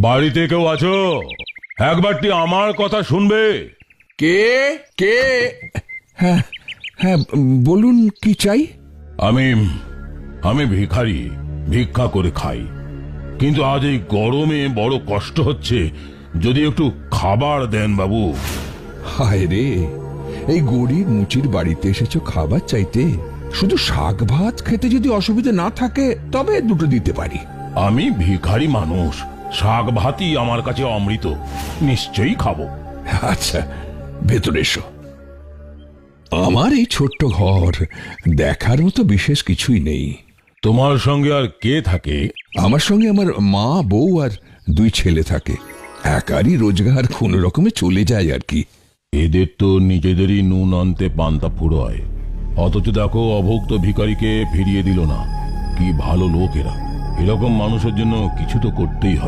বাড়িতে কেউ আছো? একবারটি আমার কথা শুনবে? কে কে? হ্যাঁ হ্যাঁ, বলুন কি চাই? আমি আমি ভিখারি, ভিক্ষা করে খাই। কিন্তু আজ এই গরমে বড় কষ্ট হচ্ছে, যদি একটু খাবার দেন বাবু। হায় রে, এই গরিব মুচির বাড়িতে এসেছো খাবার চাইতে? শুধু শাক ভাত খেতে যদি অসুবিধা না থাকে তবে দুটো দিতে পারি। আমি ভিখারি মানুষ, শাক ভাতই আমার কাছে অমৃত, নিশ্চয়ই খাবো। আচ্ছা, ভেতরে এসো। আমার এই ছোট্ট ঘর, দেখার মতো বিশেষ কিছুই নেই। তোমার সঙ্গে আর কে থাকে? আমার সঙ্গে আমার মা, বউ আর 2 ছেলে থাকে। একারই রোজগার কোনো রকমে চলে যায় আর কি। এদের তো নিজেদেরই নুন আনতে পান্তা ফুরোয়, অথচ দেখো অভুক্ত ভিখারিকে ফিরিয়ে দিল না। কি ভালো লোক এরা! এরকম মানুষের জন্য কিছু তো করতেই হবে।